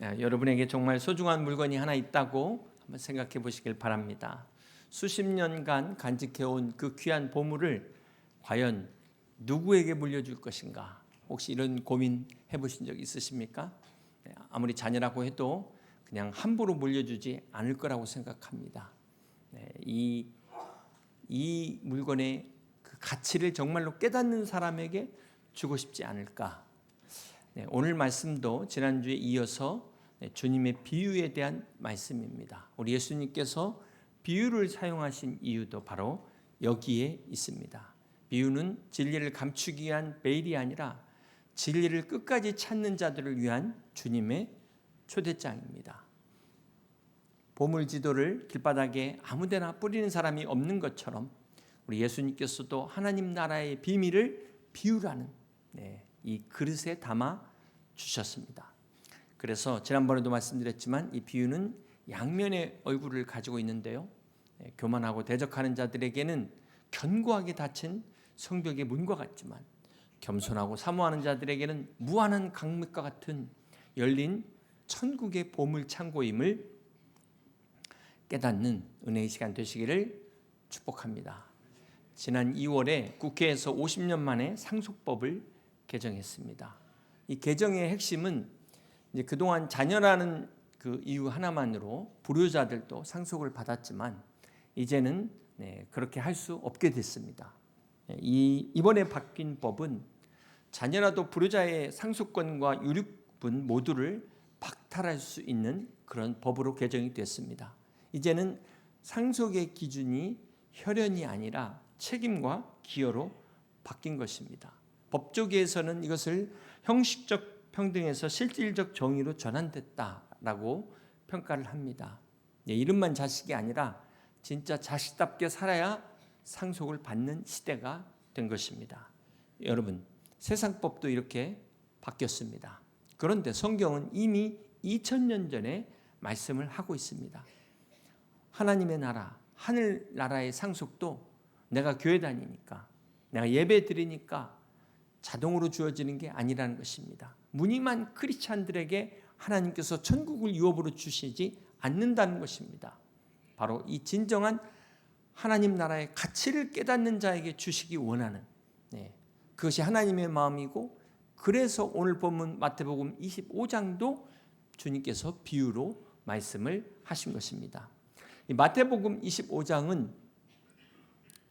여러분에게 정말 소중한 물건이 하나 있다고 한번 생각해 보시길 바랍니다. 수십 년간 간직해온 그 귀한 보물을 과연 누구에게 물려줄 것인가? 혹시 이런 고민 해보신 적 있으십니까? 아무리 자녀라고 해도 그냥 함부로 물려주지 않을 거라고 생각합니다. 이 물건의 그 가치를 정말로 깨닫는 사람에게 주고 싶지 않을까? 오늘 말씀도 지난주에 이어서 주님의 비유에 대한 말씀입니다. 우리 예수님께서 비유를 사용하신 이유도 바로 여기에 있습니다. 비유는 진리를 감추기 위한 베일이 아니라 진리를 끝까지 찾는 자들을 위한 주님의 초대장입니다. 보물지도를 길바닥에 아무데나 뿌리는 사람이 없는 것처럼 우리 예수님께서도 하나님 나라의 비밀을 비유라는 이 그릇에 담아 주셨습니다. 그래서 지난번에도 말씀드렸지만 이 비유는 양면의 얼굴을 가지고 있는데요. 교만하고 대적하는 자들에게는 견고하게 닫힌 성벽의 문과 같지만 겸손하고 사모하는 자들에게는 무한한 강물과 같은 열린 천국의 보물 창고임을 깨닫는 은혜의 시간 되시기를 축복합니다. 지난 2월에 국회에서 50년 만에 상속법을 개정했습니다. 이 개정의 핵심은 이제 그동안 자녀라는 그 이유 하나만으로 불효자들도 상속을 받았지만 이제는 그렇게 할 수 없게 됐습니다. 이번에 바뀐 법은 자녀라도 불효자의 상속권과 유류분 모두를 박탈할 수 있는 그런 법으로 개정이 됐습니다. 이제는 상속의 기준이 혈연이 아니라 책임과 기여로 바뀐 것입니다. 법조계에서는 이것을 형식적 평등에서 실질적 정의로 전환됐다라고 평가를 합니다. 이름만 자식이 아니라 진짜 자식답게 살아야 상속을 받는 시대가 된 것입니다. 여러분, 세상법도 이렇게 바뀌었습니다. 그런데 성경은 이미 2000년 전에 말씀을 하고 있습니다. 하나님의 나라, 하늘나라의 상속도 내가 교회 다니니까, 내가 예배 드리니까 자동으로 주어지는 게 아니라는 것입니다. 무늬만 크리스찬들에게 하나님께서 천국을 유업으로 주시지 않는다는 것입니다. 바로 이 진정한 하나님 나라의 가치를 깨닫는 자에게 주시기 원하는 그것이 하나님의 마음이고, 그래서 오늘 본문 마태복음 25장도 주님께서 비유로 말씀을 하신 것입니다. 이 마태복음 25장은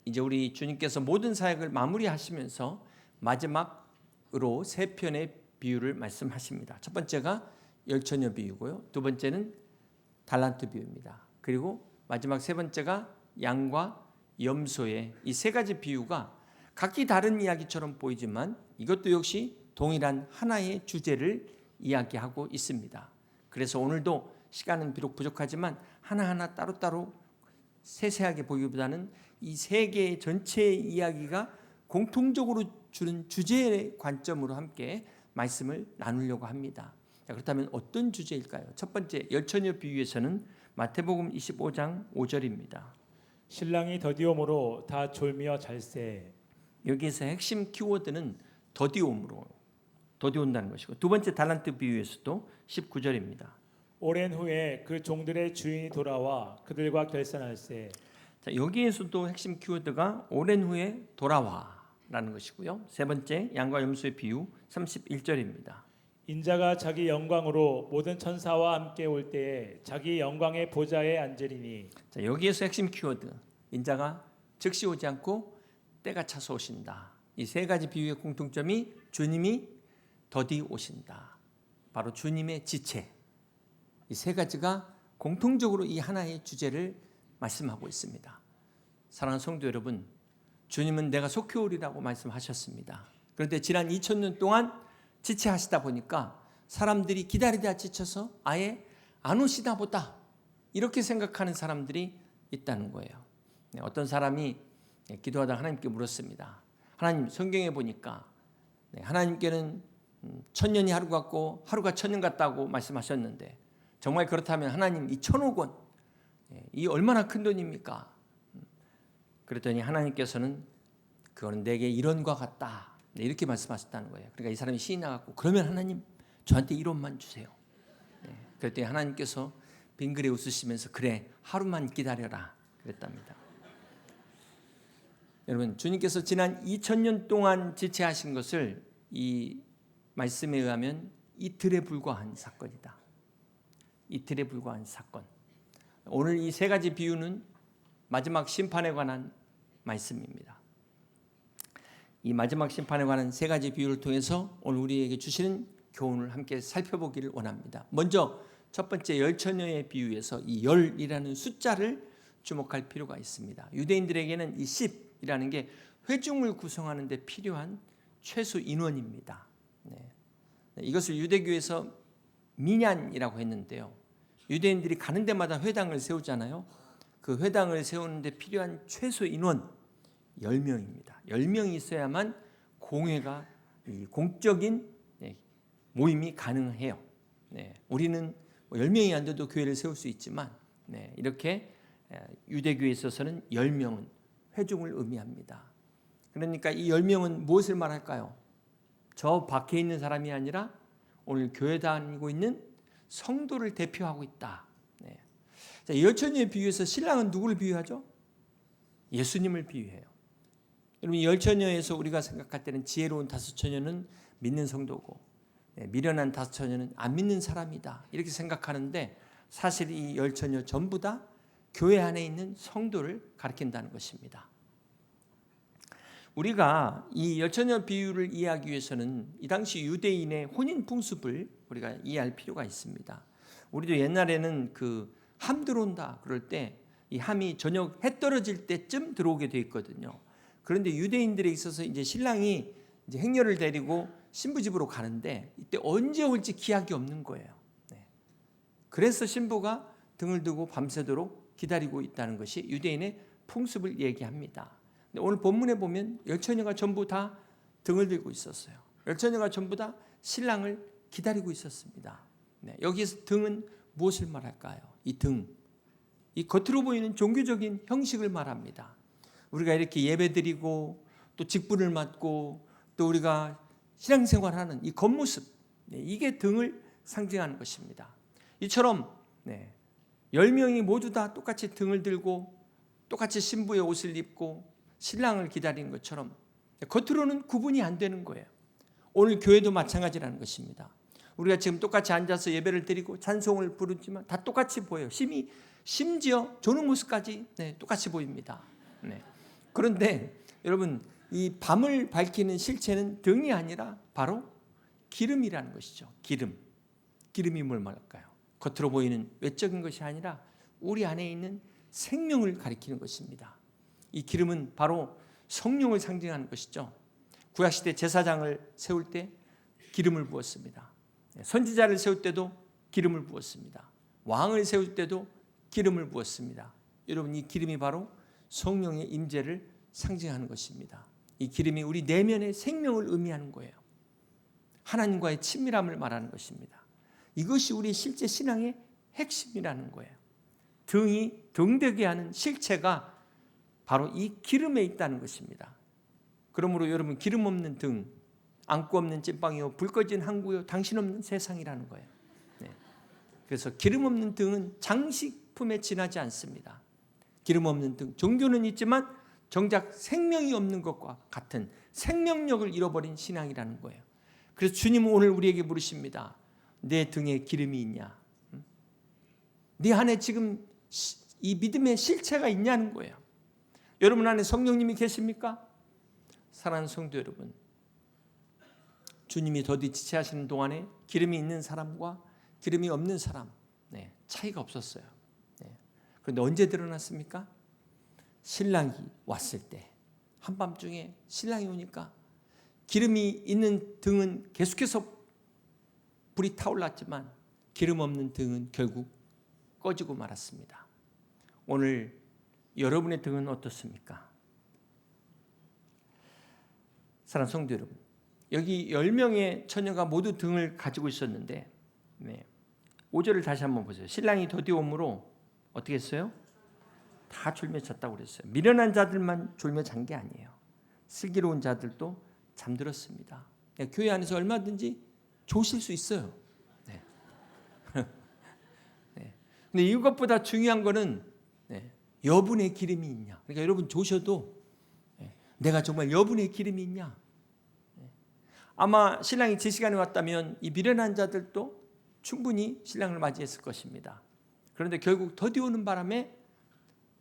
이제 우리 주님께서 모든 사역을 마무리하시면서 마지막으로 세 편의 비유를 말씀하십니다. 첫 번째가 열처녀 비유고요. 두 번째는 달란트 비유입니다. 그리고 마지막 세 번째가 양과 염소의 이 세 가지 비유가 각기 다른 이야기처럼 보이지만 이것도 역시 동일한 하나의 주제를 이야기하고 있습니다. 그래서 오늘도 시간은 비록 부족하지만 하나하나 따로따로 세세하게 보기보다는 이 세 개의 전체의 이야기가 공통적으로 주는 주제의 관점으로 함께 말씀을 나누려고 합니다. 그렇다면 어떤 주제일까요? 첫 번째 열처녀 비유에서는 마태복음 25장 5절입니다. 신랑이 더디옴으로 다 졸미어 잘세. 여기에서 핵심 키워드는 더디온다는 것이고, 두 번째 달란트 비유에서도 19절입니다. 오랜 후에 그 종들의 주인이 돌아와 그들과 결산할세. 자, 여기에서도 핵심 키워드가 오랜 후에 돌아와라는 것이고요. 세 번째 양과 염소의 비유 31절입니다. 인자가 자기 영광으로 모든 천사와 함께 올 때에 자기 영광의 보좌에 앉으리니. 자, 여기에서 핵심 키워드 인자가 즉시 오지 않고 때가 차서 오신다. 이 세 가지 비유의 공통점이 주님이 더디 오신다. 바로 주님의 지체. 이 세 가지가 공통적으로 이 하나의 주제를 말씀하고 있습니다. 사랑하는 성도 여러분, 주님은 내가 속히 오리라고 말씀하셨습니다. 그런데 지난 2000년 동안 지체하시다 보니까 사람들이 기다리다 지쳐서 아예 안 오시다 보다 이렇게 생각하는 사람들이 있다는 거예요. 어떤 사람이 기도하다가 하나님께 물었습니다. 하나님, 성경에 보니까 하나님께는 1000년이 하루 같고 하루가 1000년 같다고 말씀하셨는데 정말 그렇다면 하나님 이 1000억 원, 이 얼마나 큰 돈입니까? 그랬더니 하나님께서는 그거는 내게 1원과 같다, 이렇게 말씀하셨다는 거예요. 그러니까 이 사람이 신이 나갔고, 그러면 하나님 저한테 1원만 주세요. 그랬더니 하나님께서 빙그레 웃으시면서 그래 하루만 기다려라 그랬답니다. 여러분, 주님께서 지난 2000년 동안 지체하신 것을 이 말씀에 의하면 이틀에 불과한 사건이다. 이틀에 불과한 사건. 오늘 이 세 가지 비유는 마지막 심판에 관한 말씀입니다. 이 마지막 심판에 관한 세 가지 비유를 통해서 오늘 우리에게 주시는 교훈을 함께 살펴보기를 원합니다. 먼저 첫 번째 열처녀의 비유에서 이 열이라는 숫자를 주목할 필요가 있습니다. 유대인들에게는 이 10이라는 게 회중을 구성하는 데 필요한 최소 인원입니다. 이것을 유대교에서 미냔이라고 했는데요. 유대인들이 가는 데마다 회당을 세우잖아요. 그 회당을 세우는데 필요한 최소 인원 10명입니다. 10명이 있어야만 공회가 공적인 모임이 가능해요. 우리는 10명이 안 돼도 교회를 세울 수 있지만 이렇게 유대교에 있어서는 10명은 회중을 의미합니다. 그러니까 이 10명은 무엇을 말할까요? 저 밖에 있는 사람이 아니라 오늘 교회 다니고 있는 성도를 대표하고 있다. 자, 열처녀의 비유에서 신랑은 누구를 비유하죠? 예수님을 비유해요. 여러분, 열처녀에서 우리가 생각할 때는 지혜로운 다섯 처녀는 믿는 성도고 미련한 다섯 처녀는 안 믿는 사람이다 이렇게 생각하는데 사실 이 열처녀 전부 다 교회 안에 있는 성도를 가리킨다는 것입니다. 우리가 이 열처녀 비유를 이해하기 위해서는 이 당시 유대인의 혼인 풍습을 우리가 이해할 필요가 있습니다. 우리도 옛날에는 그 함 들어온다 그럴 때 이 함이 저녁 해 떨어질 때쯤 들어오게 돼 있거든요. 그런데 유대인들에 있어서 이제 신랑이 이제 행녀를 데리고 신부 집으로 가는데 이때 언제 올지 기약이 없는 거예요. 그래서 신부가 등을 두고 밤새도록 기다리고 있다는 것이 유대인의 풍습을 얘기합니다. 근데 오늘 본문에 보면 열처녀가 전부 다 등을 들고 있었어요. 열처녀가 전부 다 신랑을 기다리고 있었습니다. 여기서 등은 무엇을 말할까요? 이 등, 이 겉으로 보이는 종교적인 형식을 말합니다. 우리가 이렇게 예배드리고 또 직분을 맡고 또 우리가 신앙생활하는 이 겉모습, 이게 등을 상징하는 것입니다. 이처럼 10명이 모두 다 똑같이 등을 들고 똑같이 신부의 옷을 입고 신랑을 기다리는 것처럼 겉으로는 구분이 안 되는 거예요. 오늘 교회도 마찬가지라는 것입니다. 우리가 지금 똑같이 앉아서 예배를 드리고 찬송을 부르지만 다 똑같이 보여요. 심지어 조는 모습까지 똑같이 보입니다. 그런데 여러분, 이 밤을 밝히는 실체는 등이 아니라 바로 기름이라는 것이죠. 기름이 뭘 말할까요? 겉으로 보이는 외적인 것이 아니라 우리 안에 있는 생명을 가리키는 것입니다. 이 기름은 바로 성령을 상징하는 것이죠. 구약시대 제사장을 세울 때 기름을 부었습니다. 선지자를 세울 때도 기름을 부었습니다. 왕을 세울 때도 기름을 부었습니다. 여러분, 이 기름이 바로 성령의 임재를 상징하는 것입니다. 이 기름이 우리 내면의 생명을 의미하는 거예요. 하나님과의 친밀함을 말하는 것입니다. 이것이 우리 실제 신앙의 핵심이라는 거예요. 등이 등되게 하는 실체가 바로 이 기름에 있다는 것입니다. 그러므로 여러분, 기름 없는 등, 안고 없는 찐빵이요 불 꺼진 항구요 당신 없는 세상이라는 거예요. 그래서 기름 없는 등은 장식품에 지나지 않습니다. 기름 없는 등, 종교는 있지만 정작 생명이 없는 것과 같은 생명력을 잃어버린 신앙이라는 거예요. 그래서 주님은 오늘 우리에게 물으십니다. 내 등에 기름이 있냐? 네 안에 지금 이 믿음의 실체가 있냐는 거예요. 여러분 안에 성령님이 계십니까? 사랑하는 성도 여러분, 주님이 더디 지체하시는 동안에 기름이 있는 사람과 기름이 없는 사람 차이가 없었어요. 그런데 언제 드러났습니까? 신랑이 왔을 때, 한밤중에 신랑이 오니까 기름이 있는 등은 계속해서 불이 타올랐지만 기름 없는 등은 결국 꺼지고 말았습니다. 오늘 여러분의 등은 어떻습니까? 사랑하는 성도 여러분, 여기 10명의 처녀가 모두 등을 가지고 있었는데 5절을 다시 한번 보세요. 신랑이 더디 오므로 어떻게 했어요? 다 졸며 잤다고 그랬어요. 미련한 자들만 졸며 잔 게 아니에요. 슬기로운 자들도 잠들었습니다. 교회 안에서 얼마든지 조실 수 있어요. 근데 이것보다 중요한 거는 여분의 기름이 있냐. 그러니까 여러분 조셔도 내가 정말 여분의 기름이 있냐. 아마 신랑이 제 시간에 왔다면 이 미련한 자들도 충분히 신랑을 맞이했을 것입니다. 그런데 결국 더디 오는 바람에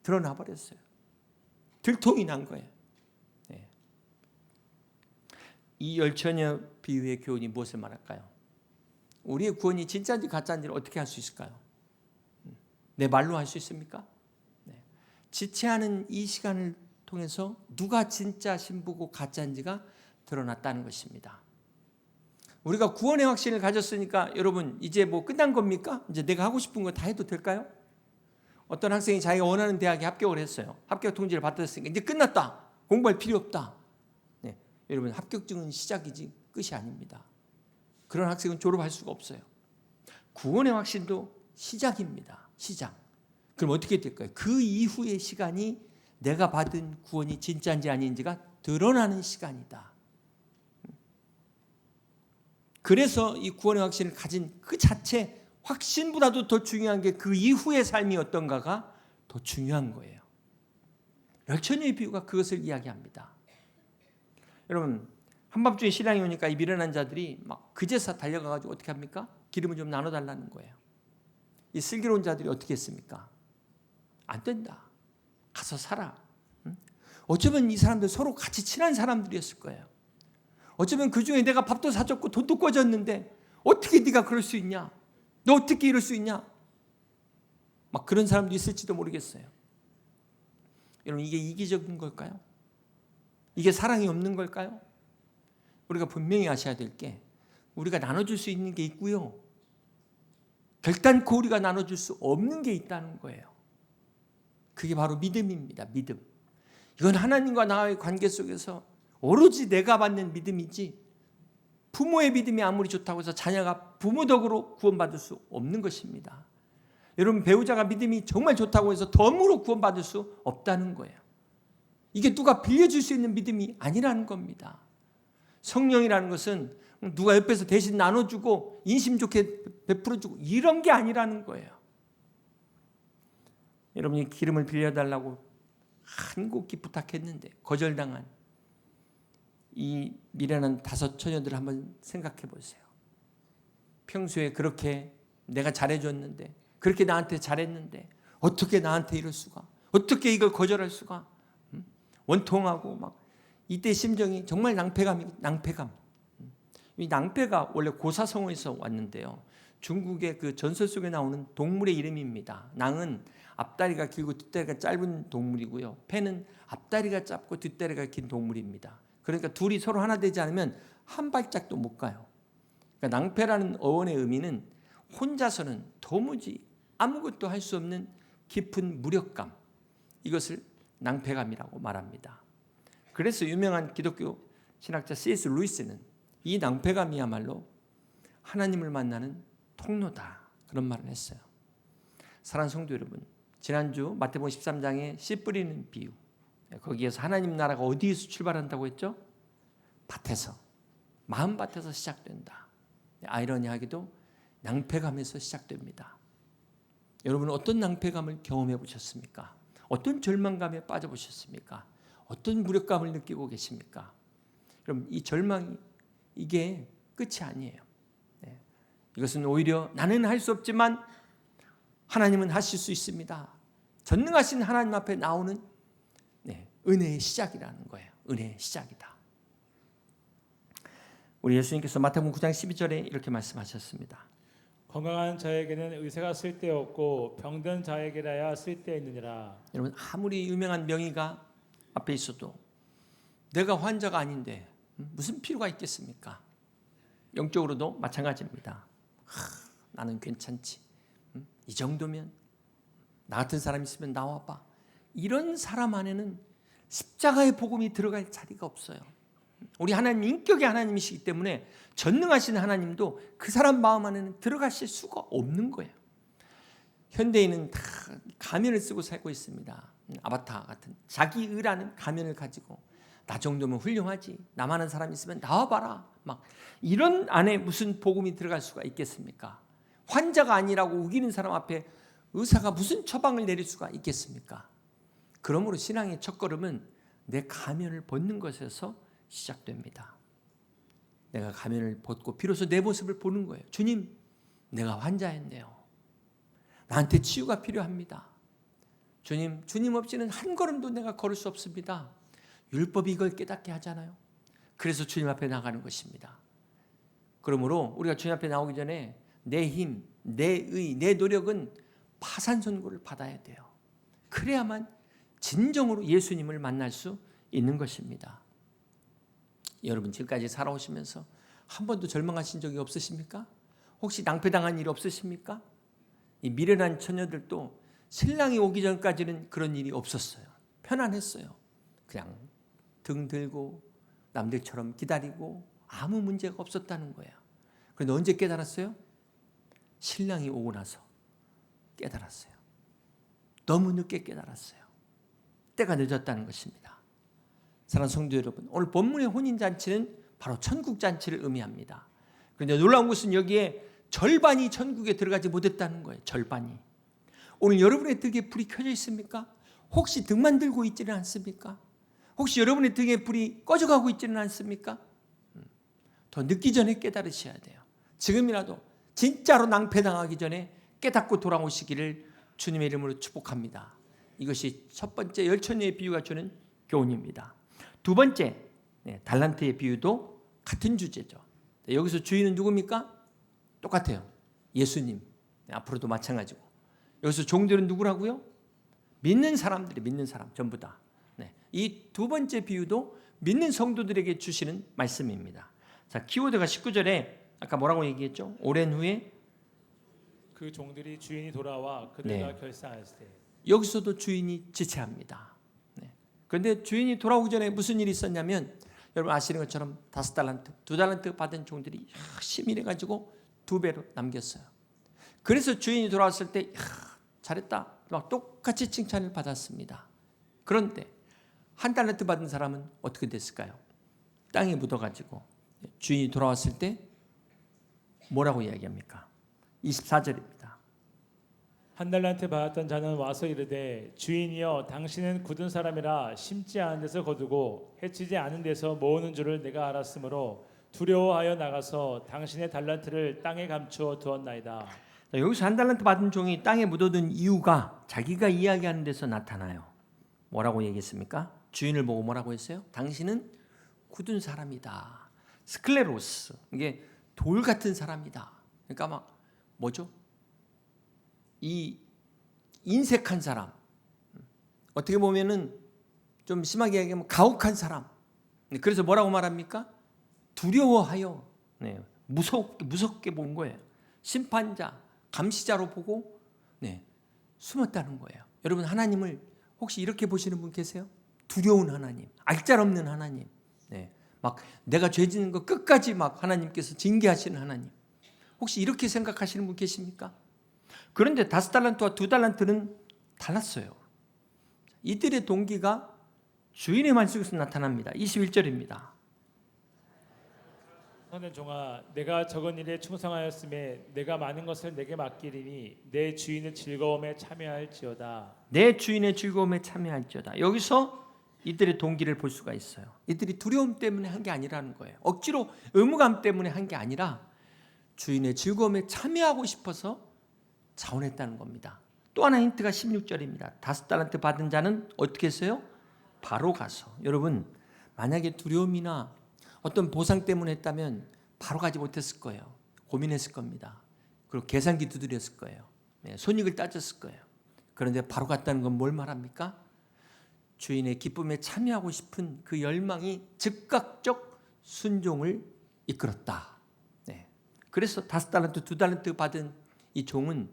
드러나 버렸어요. 들통이 난 거예요. 이 열처녀 비유의 교훈이 무엇을 말할까요? 우리의 구원이 진짜인지 가짜인지를 어떻게 할 수 있을까요? 내 말로 할 수 있습니까? 지체하는 이 시간을 통해서 누가 진짜 신부고 가짜인지가 드러났다는 것입니다. 우리가 구원의 확신을 가졌으니까 여러분 이제 뭐 끝난 겁니까? 이제 내가 하고 싶은 거 다 해도 될까요? 어떤 학생이 자기가 원하는 대학에 합격을 했어요. 합격 통지를 받았으니까 이제 끝났다. 공부할 필요 없다. 여러분 합격증은 시작이지 끝이 아닙니다. 그런 학생은 졸업할 수가 없어요. 구원의 확신도 시작입니다. 시작. 그럼 어떻게 될까요? 그 이후의 시간이 내가 받은 구원이 진짜인지 아닌지가 드러나는 시간이다. 그래서 이 구원의 확신을 가진 그 자체 확신보다도 더 중요한 게 그 이후의 삶이 어떤가가 더 중요한 거예요. 열처녀의 비유가 그것을 이야기합니다. 여러분 한밤중에 신랑이 오니까 이 미련한 자들이 막 그제서 달려가가지고 어떻게 합니까? 기름을 좀 나눠달라는 거예요. 이 슬기로운 자들이 어떻게 했습니까? 안 된다. 가서 살아. 어쩌면 이 사람들 서로 같이 친한 사람들이었을 거예요. 어쩌면 그 중에 내가 밥도 사줬고 돈도 꿔줬는데 어떻게 네가 그럴 수 있냐? 너 어떻게 이럴 수 있냐? 막 그런 사람도 있을지도 모르겠어요. 여러분 이게 이기적인 걸까요? 이게 사랑이 없는 걸까요? 우리가 분명히 아셔야 될 게 우리가 나눠줄 수 있는 게 있고요. 결단코 우리가 나눠줄 수 없는 게 있다는 거예요. 그게 바로 믿음입니다. 믿음. 이건 하나님과 나의 관계 속에서 오로지 내가 받는 믿음이지 부모의 믿음이 아무리 좋다고 해서 자녀가 부모 덕으로 구원받을 수 없는 것입니다. 여러분 배우자가 믿음이 정말 좋다고 해서 덤으로 구원받을 수 없다는 거예요. 이게 누가 빌려줄 수 있는 믿음이 아니라는 겁니다. 성령이라는 것은 누가 옆에서 대신 나눠주고 인심 좋게 베풀어주고 이런 게 아니라는 거예요. 여러분이 기름을 빌려달라고 한곡기 부탁했는데 거절당한 이 미련한 5 처녀들을 한번 생각해 보세요. 평소에 그렇게 내가 잘해줬는데 그렇게 나한테 잘했는데 어떻게 나한테 이럴 수가? 어떻게 이걸 거절할 수가? 원통하고 막 이때 심정이 정말 낭패감. 이 낭패가 원래 고사성어에서 왔는데요. 중국의 그 전설 속에 나오는 동물의 이름입니다. 낭은 앞다리가 길고 뒷다리가 짧은 동물이고요. 패는 앞다리가 짧고 뒷다리가 긴 동물입니다. 그러니까 둘이 서로 하나 되지 않으면 한 발짝도 못 가요. 그러니까 낭패라는 어원의 의미는 혼자서는 도무지 아무것도 할 수 없는 깊은 무력감, 이것을 낭패감이라고 말합니다. 그래서 유명한 기독교 신학자 C.S. 루이스는 이 낭패감이야말로 하나님을 만나는 통로다, 그런 말을 했어요. 사랑하는 성도 여러분, 지난주 마태복음 13장의 씨 뿌리는 비유, 거기에서 하나님 나라가 어디에서 출발한다고 했죠? 밭에서, 마음밭에서 시작된다. 아이러니하게도 낭패감에서 시작됩니다. 여러분은 어떤 낭패감을 경험해 보셨습니까? 어떤 절망감에 빠져보셨습니까? 어떤 무력감을 느끼고 계십니까? 그럼 이 절망이 이게 끝이 아니에요. 이것은 오히려 나는 할 수 없지만 하나님은 하실 수 있습니다. 전능하신 하나님 앞에 나오는 은혜의 시작이라는 거예요. 은혜의 시작이다. 우리 예수님께서 마태복음 9장 12절에 이렇게 말씀하셨습니다. 건강한 자에게는 의사가 쓸데없고 병든 자에게라야 쓸데있느니라. 여러분 아무리 유명한 명의가 앞에 있어도 내가 환자가 아닌데 무슨 필요가 있겠습니까? 영적으로도 마찬가지입니다. 나는 괜찮지. 이 정도면 나 같은 사람 있으면 나와봐. 이런 사람 안에는 십자가의 복음이 들어갈 자리가 없어요. 우리 하나님 인격의 하나님이시기 때문에 전능하신 하나님도 그 사람 마음 안에는 들어가실 수가 없는 거예요. 현대인은 다 가면을 쓰고 살고 있습니다. 아바타 같은 자기 의라는 가면을 가지고 나 정도면 훌륭하지, 나만한 사람 있으면 나와봐라, 막 이런 안에 무슨 복음이 들어갈 수가 있겠습니까? 환자가 아니라고 우기는 사람 앞에 의사가 무슨 처방을 내릴 수가 있겠습니까? 그러므로 신앙의 첫걸음은 내 가면을 벗는 것에서 시작됩니다. 내가 가면을 벗고 비로소 내 모습을 보는 거예요. 주님, 내가 환자였네요. 나한테 치유가 필요합니다. 주님 없이는 한 걸음도 내가 걸을 수 없습니다. 율법이 이걸 깨닫게 하잖아요. 그래서 주님 앞에 나가는 것입니다. 그러므로 우리가 주님 앞에 나오기 전에 내 힘, 내 노력은 파산 선고를 받아야 돼요. 그래야만 진정으로 예수님을 만날 수 있는 것입니다. 여러분 지금까지 살아오시면서 한 번도 절망하신 적이 없으십니까? 혹시 낭패당한 일 없으십니까? 이 미련한 처녀들도 신랑이 오기 전까지는 그런 일이 없었어요. 편안했어요. 그냥 등 들고 남들처럼 기다리고 아무 문제가 없었다는 거예요. 그런데 언제 깨달았어요? 신랑이 오고 나서 깨달았어요. 너무 늦게 깨달았어요. 때가 늦었다는 것입니다. 사랑하는 성도 여러분, 오늘 본문의 혼인잔치는 바로 천국잔치를 의미합니다. 그런데 놀라운 것은 여기에 절반이 천국에 들어가지 못했다는 거예요. 절반이. 오늘 여러분의 등에 불이 켜져 있습니까? 혹시 등만 들고 있지는 않습니까? 혹시 여러분의 등에 불이 꺼져가고 있지는 않습니까? 더 늦기 전에 깨달으셔야 돼요. 지금이라도 진짜로 낭패당하기 전에 깨닫고 돌아오시기를 주님의 이름으로 축복합니다. 이것이 첫 번째 열처녀의 비유가 주는 교훈입니다. 두 번째 달란트의 비유도 같은 주제죠. 여기서 주인은 누굽니까? 똑같아요. 예수님. 앞으로도 마찬가지고. 여기서 종들은 누구라고요? 믿는 사람들이, 믿는 사람 전부 다. 이 두 번째 비유도 믿는 성도들에게 주시는 말씀입니다. 자, 키워드가 19절에 아까 뭐라고 얘기했죠? 오랜 후에 그 종들이 주인이 돌아와 그들과 결상했을 때. 여기서도 주인이 지체합니다. 그런데 주인이 돌아오기 전에 무슨 일이 있었냐면 여러분 아시는 것처럼 5달란트, 2달란트 받은 종들이 열심히 일해가지고 2배로 남겼어요. 그래서 주인이 돌아왔을 때 잘했다 막 똑같이 칭찬을 받았습니다. 그런데 1달란트 받은 사람은 어떻게 됐을까요? 땅에 묻어가지고 주인이 돌아왔을 때 뭐라고 이야기합니까? 24절입니다. 1달란트 받았던 자는 와서 이르되 주인이여 당신은 굳은 사람이라 심지 않은 데서 거두고 해치지 않은 데서 모으는 줄을 내가 알았으므로 두려워하여 나가서 당신의 달란트를 땅에 감추어 두었나이다. 여기서 1달란트 받은 종이 땅에 묻어둔 이유가 자기가 이야기하는 데서 나타나요. 뭐라고 얘기했습니까? 주인을 보고 뭐라고 했어요? 당신은 굳은 사람이다. 스클레로스, 이게 돌 같은 사람이다. 그러니까 막 뭐죠? 이 인색한 사람, 어떻게 보면은 좀 심하게 얘기하면 가혹한 사람. 그래서 뭐라고 말합니까? 두려워하여 무섭게 본 거예요. 심판자, 감시자로 보고 숨었다는 거예요. 여러분 하나님을 혹시 이렇게 보시는 분 계세요? 두려운 하나님, 알짤없는 하나님, 막 내가 죄 짓는 거 끝까지 막 하나님께서 징계하시는 하나님. 혹시 이렇게 생각하시는 분 계십니까? 그런데 5달란트와 2달란트는 달랐어요. 이들의 동기가 주인의 말씀에서 나타납니다. 21절입니다. 선된 종아 내가 적은 일에 충성하였음에 내가 많은 것을 내게 맡기리니 내 주인의 즐거움에 참여할지어다. 내 주인의 즐거움에 참여할지어다. 여기서 이들의 동기를 볼 수가 있어요. 이들이 두려움 때문에 한 게 아니라는 거예요. 억지로 의무감 때문에 한 게 아니라 주인의 즐거움에 참여하고 싶어서 자원했다는 겁니다. 또 하나 힌트가 16절입니다. 5달란트 받은 자는 어떻게 했어요? 바로 가서. 여러분 만약에 두려움이나 어떤 보상 때문에 했다면 바로 가지 못했을 거예요. 고민했을 겁니다. 그리고 계산기 두드렸을 거예요. 손익을 따졌을 거예요. 그런데 바로 갔다는 건 뭘 말합니까? 주인의 기쁨에 참여하고 싶은 그 열망이 즉각적 순종을 이끌었다. 그래서 5달란트, 2달란트 받은 이 종은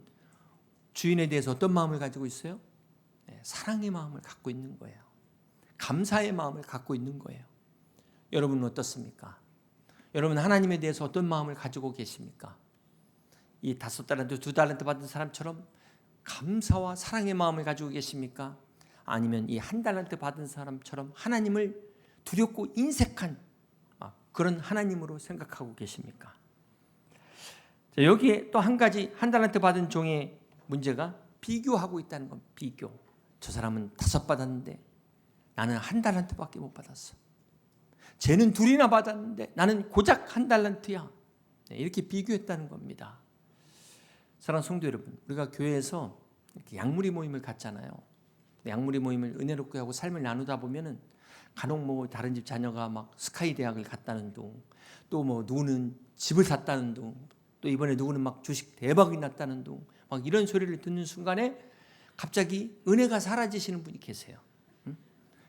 주인에 대해서 어떤 마음을 가지고 있어요? 사랑의 마음을 갖고 있는 거예요. 감사의 마음을 갖고 있는 거예요. 여러분은 어떻습니까? 여러분 하나님에 대해서 어떤 마음을 가지고 계십니까? 이 5달란트, 2달란트 받은 사람처럼 감사와 사랑의 마음을 가지고 계십니까? 아니면 이 1달란트 받은 사람처럼 하나님을 두렵고 인색한 그런 하나님으로 생각하고 계십니까? 여기에 또 한 가지 1달란트 받은 종의 문제가 비교하고 있다는 겁니다. 비교. 저 사람은 5 받았는데 나는 1 달란트밖에 못 받았어. 쟤는 2이나 받았는데 나는 고작 1 달란트야. 이렇게 비교했다는 겁니다. 사랑하는 성도 여러분, 우리가 교회에서 이렇게 양무리 모임을 갖잖아요. 양무리 모임을 은혜롭게 하고 삶을 나누다 보면은 간혹 뭐 다른 집 자녀가 막 스카이 대학을 갔다는 둥, 또 뭐 누구는 집을 샀다는 둥, 또 이번에 누구는 막 주식 대박이 났다는 둥, 막 이런 소리를 듣는 순간에 갑자기 은혜가 사라지시는 분이 계세요.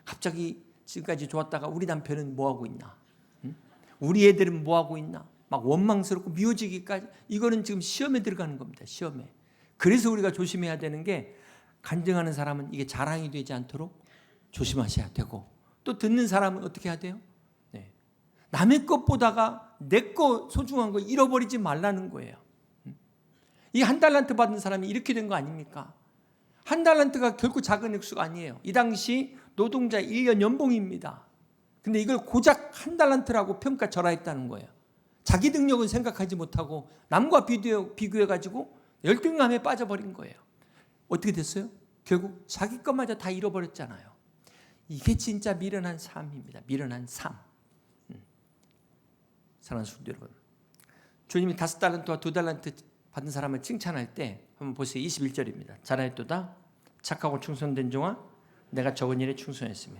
갑자기 지금까지 좋았다가 우리 남편은 뭐 하고 있나? 우리 애들은 뭐 하고 있나? 막 원망스럽고 미워지기까지. 이거는 지금 시험에 들어가는 겁니다. 시험에. 그래서 우리가 조심해야 되는 게, 간증하는 사람은 이게 자랑이 되지 않도록 조심하셔야 되고, 또 듣는 사람은 어떻게 해야 돼요? 네. 남의 것 보다가 내 거 소중한 거 잃어버리지 말라는 거예요. 이 1 달란트 받은 사람이 이렇게 된 거 아닙니까? 1 달란트가 결코 작은 액수가 아니에요. 이 당시 노동자 1년 연봉입니다. 근데 이걸 고작 1 달란트라고 평가절하했다는 거예요. 자기 능력은 생각하지 못하고 남과 비교해가지고 열등감에 빠져버린 거예요. 어떻게 됐어요? 결국 자기 것마저 다 잃어버렸잖아요. 이게 진짜 미련한 삶입니다. 미련한 삶. 사랑하는 성도 여러분, 주님이 5 달란트와 2 달란트 받은 사람을 칭찬할 때 한번 보세요. 21절입니다. 잘하였도다 착하고 충성된 종아, 내가 적은 일에 충성했으며.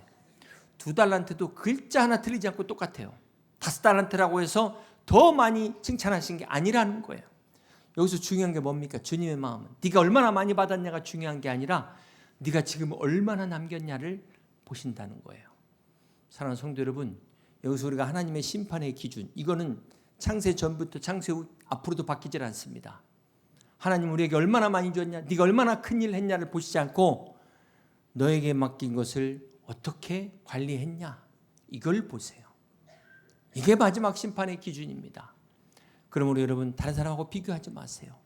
2 달란트도 글자 하나 틀리지 않고 똑같아요. 5 달란트라고 해서 더 많이 칭찬하신 게 아니라는 거예요. 여기서 중요한 게 뭡니까? 주님의 마음은 네가 얼마나 많이 받았냐가 중요한 게 아니라 네가 지금 얼마나 남겼냐를 보신다는 거예요. 사랑하는 성도 여러분, 여기서 우리가 하나님의 심판의 기준, 이거는 창세 전부터 창세 후 앞으로도 바뀌질 않습니다. 하나님 우리에게 얼마나 많이 줬냐, 네가 얼마나 큰일 했냐를 보시지 않고 너에게 맡긴 것을 어떻게 관리했냐, 이걸 보세요. 이게 마지막 심판의 기준입니다. 그러므로 여러분, 다른 사람하고 비교하지 마세요.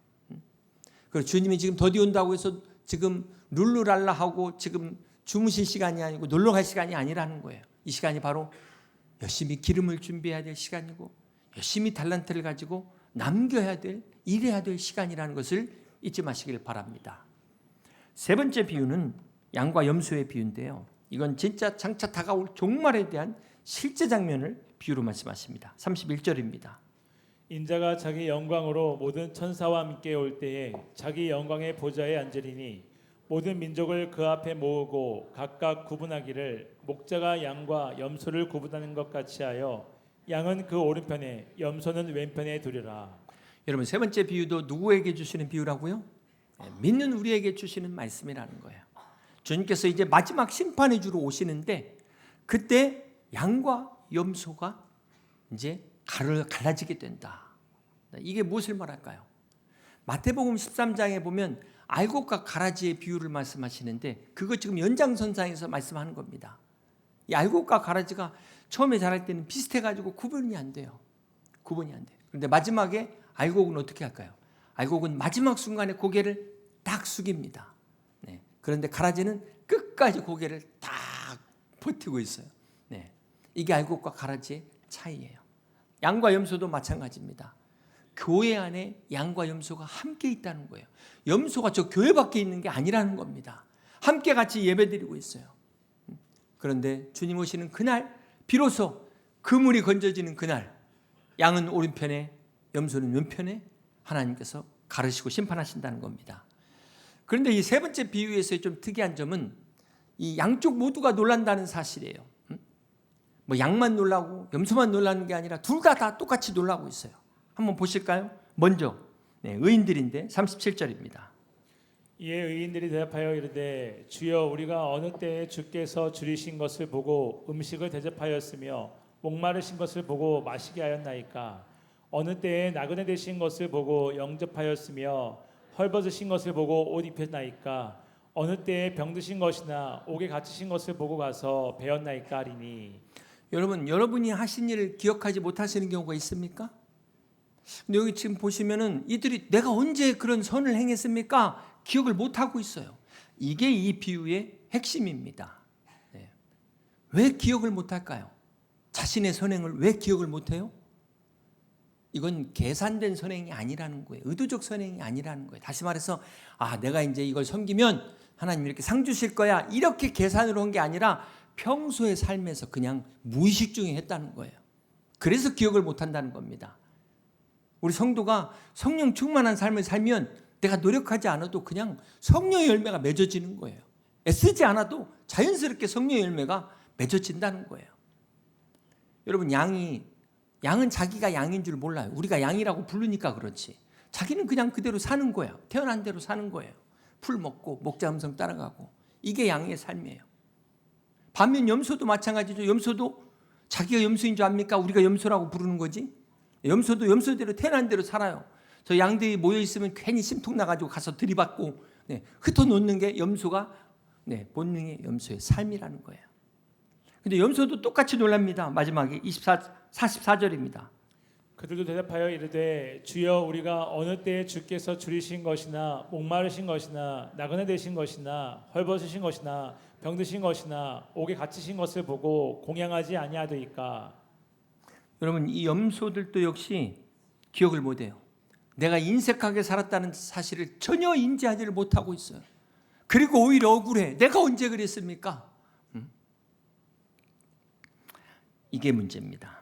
그리고 주님이 지금 더디 온다고 해서 지금 룰루랄라 하고 지금 주무실 시간이 아니고 놀러 갈 시간이 아니라는 거예요. 이 시간이 바로 열심히 기름을 준비해야 될 시간이고, 열심히 달란트를 가지고 남겨야 될, 일해야 될 시간이라는 것을 잊지 마시길 바랍니다. 3번째 비유는 양과 염소의 비유인데요. 이건 진짜 장차 다가올 종말에 대한 실제 장면을 비유로 말씀하십니다. 31절입니다. 인자가 자기 영광으로 모든 천사와 함께 올 때에 자기 영광의 보좌에 앉으리니 모든 민족을 그 앞에 모으고 각각 구분하기를 목자가 양과 염소를 구분하는 것 같이 하여 양은 그 오른편에 염소는 왼편에 두리라. 여러분, 3번째 비유도 누구에게 주시는 비유라고요? 믿는 우리에게 주시는 말씀이라는 거예요. 주님께서 이제 마지막 심판의 주로 오시는데, 그때 양과 염소가 이제 갈라지게 된다. 이게 무엇을 말할까요? 마태복음 13장에 보면 알곡과 가라지의 비유를 말씀하시는데, 그거 지금 연장선상에서 말씀하는 겁니다. 이 알곡과 가라지가 처음에 자랄 때는 비슷해가지고 구분이 안 돼요. 구분이 안 돼요. 그런데 마지막에 알곡은 어떻게 할까요? 알곡은 마지막 순간에 고개를 딱 숙입니다. 네. 그런데 가라지는 끝까지 고개를 딱 버티고 있어요. 네. 이게 알곡과 가라지의 차이예요. 양과 염소도 마찬가지입니다. 교회 안에 양과 염소가 함께 있다는 거예요. 염소가 저 교회 밖에 있는 게 아니라는 겁니다. 함께 같이 예배드리고 있어요. 그런데 주님 오시는 그날, 비로소 그물이 건져지는 그날, 양은 오른편에 염소는 왼편에 하나님께서 가르시고 심판하신다는 겁니다. 그런데 이 3번째 비유에서의 좀 특이한 점은 이 양쪽 모두가 놀란다는 사실이에요. 뭐 양만 놀라고 염소만 놀라는 게 아니라 둘 다 똑같이 놀라고 있어요. 한번 보실까요? 먼저 의인들인데 37절입니다. 이에 의인들이 대답하여 이르되 주여 우리가 어느 때에 주께서 줄이신 것을 보고 음식을 대접하였으며 목마르신 것을 보고 마시게 하였나이까? 어느 때에 나그네 되신 것을 보고 영접하였으며 헐벗으신 것을 보고 옷 입혔나이까? 어느 때에 병드신 것이나 옥에 갇히신 것을 보고 가서 배웠나이까 하리니. 여러분, 여러분이 하신 일을 기억하지 못하시는 경우가 있습니까? 근데 여기 지금 보시면은 이들이 내가 언제 그런 선을 행했습니까? 기억을 못하고 있어요. 이게 이 비유의 핵심입니다. 네. 왜 기억을 못할까요? 자신의 선행을 왜 기억을 못해요? 이건 계산된 선행이 아니라는 거예요. 의도적 선행이 아니라는 거예요. 다시 말해서 내가 이제 이걸 섬기면 하나님 이렇게 상 주실 거야, 이렇게 계산으로 한 게 아니라 평소의 삶에서 그냥 무의식 중에 했다는 거예요. 그래서 기억을 못한다는 겁니다. 우리 성도가 성령 충만한 삶을 살면 내가 노력하지 않아도 그냥 성령의 열매가 맺어지는 거예요. 애쓰지 않아도 자연스럽게 성령의 열매가 맺어진다는 거예요. 여러분, 양은 자기가 양인 줄 몰라요. 우리가 양이라고 부르니까 그렇지. 자기는 그냥 그대로 사는 거예요. 태어난 대로 사는 거예요. 풀 먹고 목자 음성 따라가고. 이게 양의 삶이에요. 반면 염소도 마찬가지죠. 염소도 자기가 염소인 줄 압니까? 우리가 염소라고 부르는 거지. 염소도 염소대로 태어난 대로 살아요. 저 양들이 모여 있으면 괜히 심통 나가지고 가서 들이받고 흩어놓는 게 염소가 본능의 염소의 삶이라는 거예요. 근데 염소도 똑같이 놀랍니다. 마지막에 44절입니다. 그들도 대답하여 이르되 주여 우리가 어느 때에 주께서 줄이신 것이나 목마르신 것이나 나그네 되신 것이나 헐벗으신 것이나 병드신 것이나 옥에 갇히신 것을 보고 공양하지 아니하더이까. 여러분, 이 염소들도 역시 기억을 못해요. 내가 인색하게 살았다는 사실을 전혀 인지하지를 못하고 있어요. 그리고 오히려 억울해. 내가 언제 그랬습니까? 이게 문제입니다.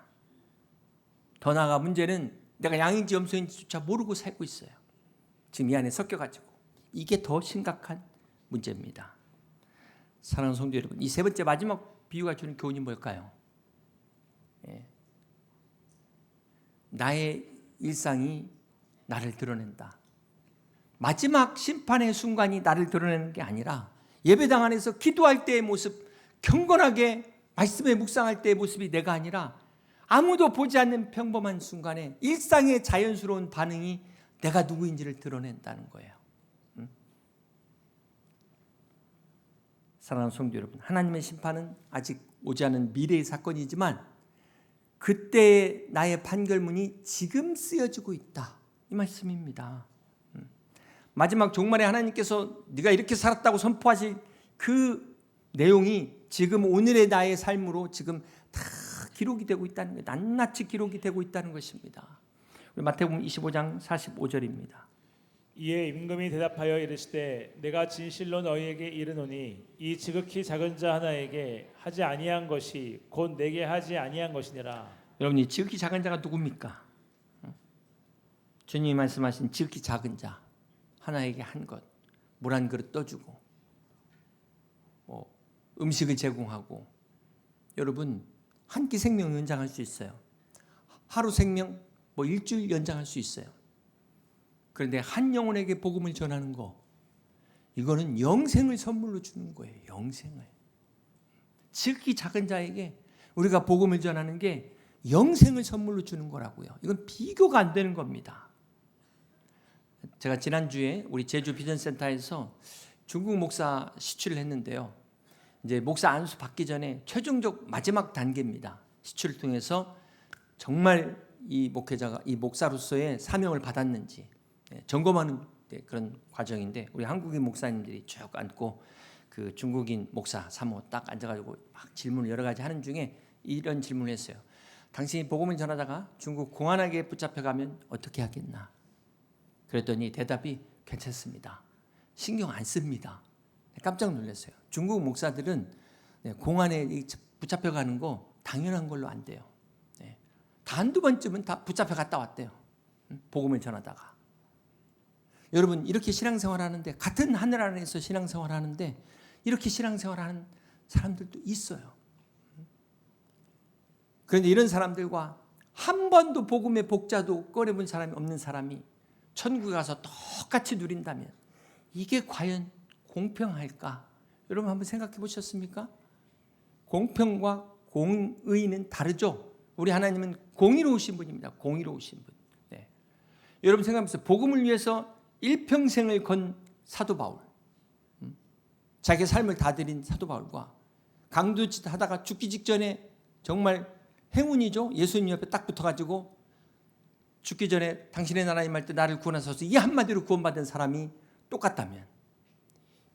더 나아가 문제는 내가 양인지 염소인지조차 모르고 살고 있어요. 지금 이 안에 섞여가지고. 이게 더 심각한 문제입니다. 사랑하는 성도 여러분, 이 세 번째 마지막 비유가 주는 교훈이 뭘까요? 나의 일상이 나를 드러낸다. 마지막 심판의 순간이 나를 드러내는 게 아니라 예배당 안에서 기도할 때의 모습, 경건하게 말씀에 묵상할 때의 모습이 내가 아니라 아무도 보지 않는 평범한 순간에 일상의 자연스러운 반응이 내가 누구인지를 드러낸다는 거예요. 사랑하는 성도 여러분, 하나님의 심판은 아직 오지 않은 미래의 사건이지만 그때의 나의 판결문이 지금 쓰여지고 있다, 이 말씀입니다. 마지막 종말에 하나님께서 네가 이렇게 살았다고 선포하실 그 내용이 지금 오늘의 나의 삶으로 지금 다 기록이 되고 있다는 거예요. 낱낱이 기록이 되고 있다는 것입니다. 마태복음 25장 45절입니다. 이에 임금이 대답하여 이르시되 내가 진실로 너희에게 이르노니 이 지극히 작은 자 하나에게 하지 아니한 것이 곧 내게 하지 아니한 것이니라. 여러분, 이 지극히 작은 자가 누굽니까? 주님이 말씀하신 지극히 작은 자 하나에게 한 것, 물 한 그릇 떠주고 음식을 제공하고. 여러분, 한 끼 생명 연장할 수 있어요. 하루 생명 일주일 연장할 수 있어요. 그런데 한 영혼에게 복음을 전하는 거, 이거는 영생을 선물로 주는 거예요. 영생을. 지극히 작은 자에게 우리가 복음을 전하는 게 영생을 선물로 주는 거라고요. 이건 비교가 안 되는 겁니다. 제가 지난주에 우리 제주 비전센터에서 중국 목사 시출을 했는데요. 이제 목사 안수 받기 전에 최종적 마지막 단계입니다. 시출을 통해서 정말 이 목회자가 이 목사로서의 사명을 받았는지 점검하는 그런 과정인데, 우리 한국인 목사님들이 쭉 앉고 그 중국인 목사 사모 딱 앉아가지고 막 질문을 여러 가지 하는 중에 이런 질문을 했어요. 당신이 복음을 전하다가 중국 공안에게 붙잡혀가면 어떻게 하겠나? 그랬더니 대답이 괜찮습니다. 신경 안 씁니다. 깜짝 놀랐어요. 중국 목사들은 공안에 붙잡혀가는 거 당연한 걸로 안 돼요. 다 한두 번쯤은 다 붙잡혀 갔다 왔대요. 복음을 전하다가. 여러분, 이렇게 신앙생활하는데, 같은 하늘 안에서 신앙생활하는데 이렇게 신앙생활하는 사람들도 있어요. 그런데 이런 사람들과 한 번도 복음의 복자도 꺼내본 사람이 없는 사람이 천국에 가서 똑같이 누린다면 이게 과연 공평할까? 여러분, 한번 생각해 보셨습니까? 공평과 공의는 다르죠. 우리 하나님은 공의로우신 분입니다. 공의로우신 분. 여러분 생각해보세요. 복음을 위해서 일평생을 건 사도 바울, 자기의 삶을 다 드린 사도 바울과 강도짓 하다가 죽기 직전에 정말 행운이죠. 예수님 옆에 딱 붙어가지고 죽기 전에 당신의 나라 임할 때 나를 구원하소서, 이 한마디로 구원받은 사람이 똑같다면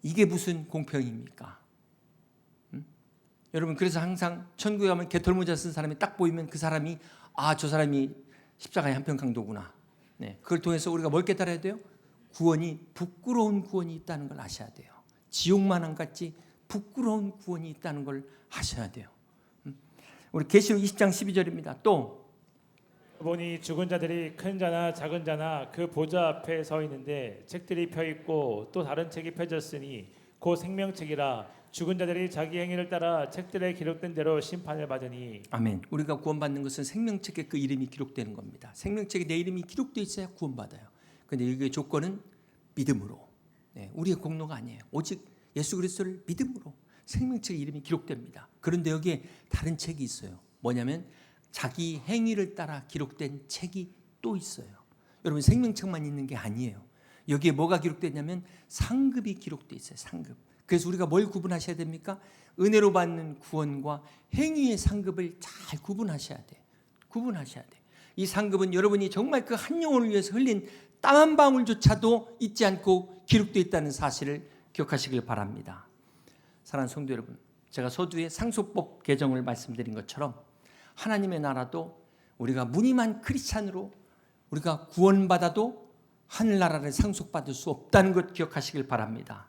이게 무슨 공평입니까? 여러분, 그래서 항상 천국에 가면 개털모자 쓴 사람이 딱 보이면 그 사람이 저 사람이 십자가의 한편 강도구나. 네, 그걸 통해서 우리가 뭘 깨달아야 돼요? 구원이 부끄러운 구원이 있다는 걸 아셔야 돼요. 지옥만한 같이 부끄러운 구원이 있다는 걸 아셔야 돼요. 우리 계시록 20장 12절입니다. 또 보니 죽은 자들이 큰 자나 작은 자나 그 보좌 앞에 서 있는데 책들이 펴 있고 또 다른 책이 펴졌으니 곧 생명책이라 죽은 자들이 자기 행위를 따라 책들에 기록된 대로 심판을 받으니. 아멘. 우리가 구원받는 것은 생명책에 그 이름이 기록되는 겁니다. 생명책에 내 이름이 기록되어 있어야 구원받아요. 그런데 이게 조건은 믿음으로. 네, 우리의 공로가 아니에요. 오직 예수 그리스도를 믿음으로 생명책에 이름이 기록됩니다. 그런데 여기에 다른 책이 있어요. 뭐냐면 자기 행위를 따라 기록된 책이 또 있어요. 여러분, 생명책만 있는 게 아니에요. 여기에 뭐가 기록되냐면 상급이 기록되어 있어요. 상급. 그래서 우리가 뭘 구분하셔야 됩니까? 은혜로 받는 구원과 행위의 상급을 잘 구분하셔야 돼. 구분하셔야 돼. 이 상급은 여러분이 정말 그 한 영혼을 위해서 흘린 땀 한 방울조차도 잊지 않고 기록되어 있다는 사실을 기억하시길 바랍니다. 사랑하는 성도 여러분, 제가 서두에 상속법 개정을 말씀드린 것처럼 하나님의 나라도 우리가 무늬만 크리스찬으로 우리가 구원받아도 하늘나라를 상속받을 수 없다는 것 기억하시길 바랍니다.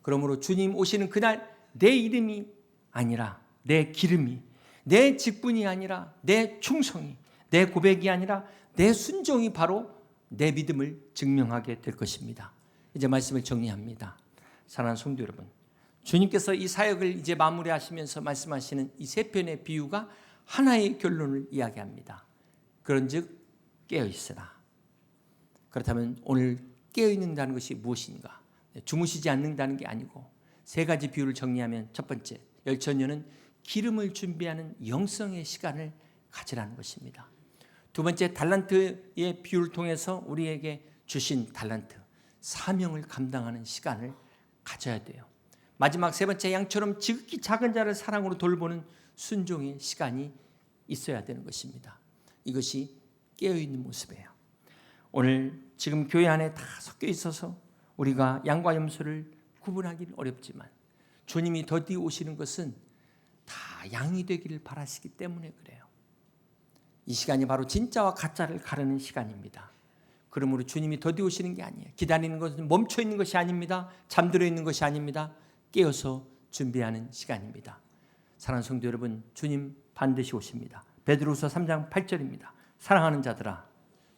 그러므로 주님 오시는 그날 내 이름이 아니라 내 기름이, 내 직분이 아니라 내 충성이, 내 고백이 아니라 내 순종이 바로 내 믿음을 증명하게 될 것입니다. 이제 말씀을 정리합니다. 사랑하는 성도 여러분, 주님께서 이 사역을 이제 마무리하시면서 말씀하시는 이 세 편의 비유가 하나의 결론을 이야기합니다. 그런즉 깨어있으라. 그렇다면 오늘 깨어있는다는 것이 무엇인가? 주무시지 않는다는 게 아니고 세 가지 비유를 정리하면 첫 번째, 열처녀는 기름을 준비하는 영성의 시간을 가지라는 것입니다. 두 번째, 달란트의 비유를 통해서 우리에게 주신 달란트, 사명을 감당하는 시간을 가져야 돼요. 마지막 세 번째, 양처럼 지극히 작은 자를 사랑으로 돌보는 순종의 시간이 있어야 되는 것입니다. 이것이 깨어있는 모습이에요. 오늘 지금 교회 안에 다 섞여 있어서 우리가 양과 염소를 구분하기는 어렵지만 주님이 더디 오시는 것은 다 양이 되기를 바라시기 때문에 그래요. 이 시간이 바로 진짜와 가짜를 가르는 시간입니다. 그러므로 주님이 더디 오시는 게 아니에요. 기다리는 것은 멈춰 있는 것이 아닙니다. 잠들어 있는 것이 아닙니다. 깨어서 준비하는 시간입니다. 사랑하는 성도 여러분, 주님 반드시 오십니다. 베드로후서 3장 8절입니다. 사랑하는 자들아,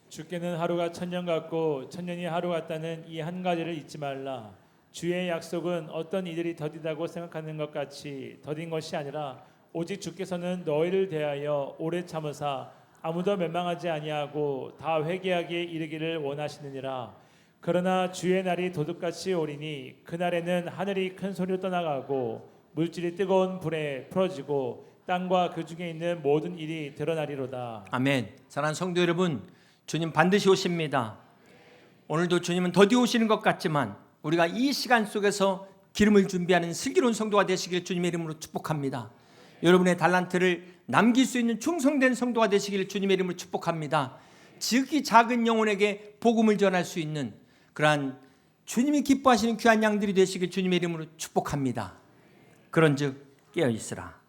주께는 하루가 천년 같고 천년이 하루 같다는 이 한 가지를 잊지 말라. 주의 약속은 어떤 이들이 더디다고 생각하는 것 같이 더딘 것이 아니라 오직 주께서는 너희를 대하여 오래 참으사 아무도 멸망하지 아니하고 다 회개하기에 이르기를 원하시느니라. 그러나 주의 날이 도둑같이 오리니 그날에는 하늘이 큰 소리로 떠나가고 물질이 뜨거운 불에 풀어지고 땅과 그 중에 있는 모든 일이 드러나리로다. 아멘. 사랑하는 성도 여러분, 주님 반드시 오십니다. 오늘도 주님은 더디 오시는 것 같지만 우리가 이 시간 속에서 기름을 준비하는 슬기로운 성도가 되시길 주님의 이름으로 축복합니다. 여러분의 달란트를 남길 수 있는 충성된 성도가 되시길 주님의 이름으로 축복합니다. 지극히 작은 영혼에게 복음을 전할 수 있는 그러한 주님이 기뻐하시는 귀한 양들이 되시길 주님의 이름으로 축복합니다. 그런즉 깨어있으라.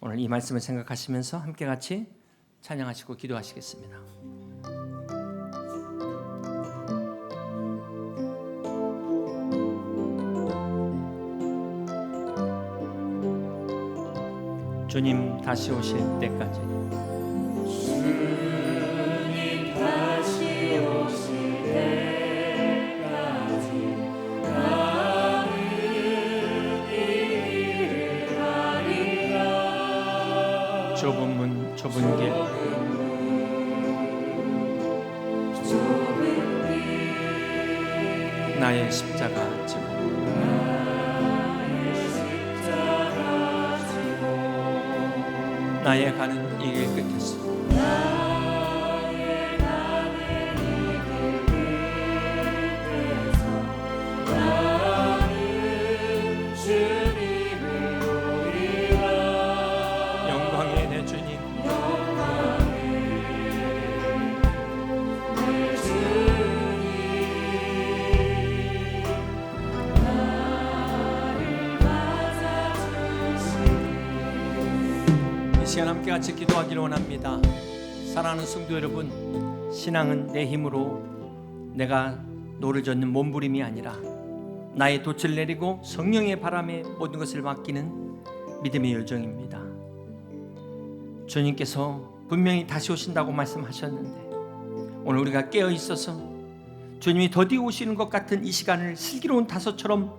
오늘 이 말씀을 생각하시면서 함께 같이 찬양하시고 기도하시겠습니다. 주님 다시 오실 때까지, 주님 다시 오실 때까지 나는 이 길을 가리라. 좁은 문 좁은 길, 좁은 길 나의 십자가 지고 나의 가는 이 길 끝에서 나는 주님을 보리라. 영광의 내 주님, 내 주님 나를 맞아주시니 이 시간 함께 같이 기도하기를 원합니다. 사랑하는 성도 여러분, 신앙은 내 힘으로 내가 노를 젓는 몸부림이 아니라 나의 돛을 내리고 성령의 바람에 모든 것을 맡기는 믿음의 여정입니다. 주님께서 분명히 다시 오신다고 말씀하셨는데 오늘 우리가 깨어 있어서 주님이 더디 오시는 것 같은 이 시간을 슬기로운 다섯처럼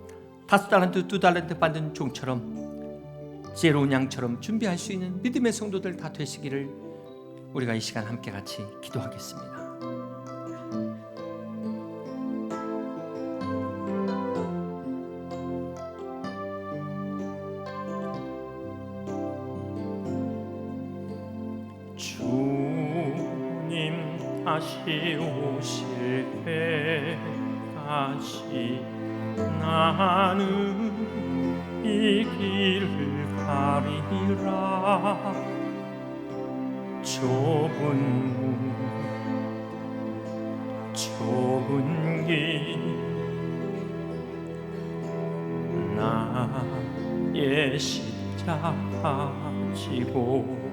5달란트 2달란트 받은 종처럼 지혜로운 양처럼 준비할 수 있는 믿음의 성도들 다 되시기를 우리가 이 시간 함께 같이 기도하겠습니다. 주님 다시 오실 때까지 나는 이 길을 가리라. 좁은 길 나의 십자가 지고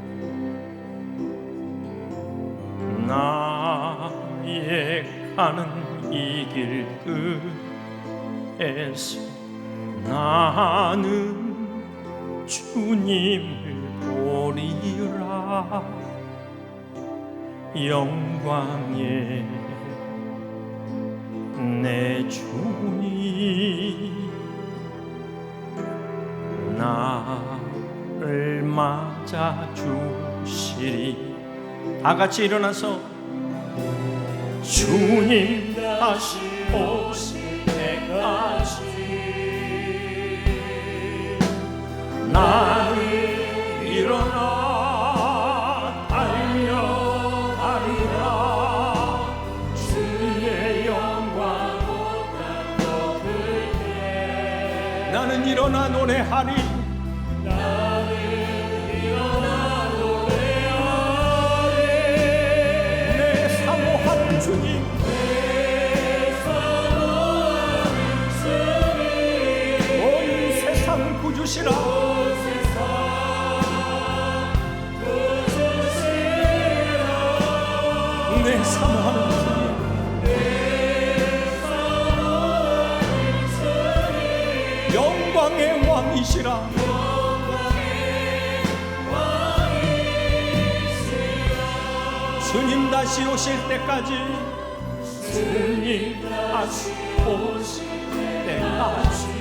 나의 가는 이 길 끝에서 나는 주님을 보리라. 영광의 내 주님 나를 맞아주시리. 다 같이 일어나서 주님 다시 오실 때까지 나는 일어나 달려가리라. 주의 영광 나는 일어나 노래하리. 주님 온 세상 구주시라. 내 사모하는 주님 영광의 왕이시라. 주님 다시 오실 때까지 주님 다시 오실 때까지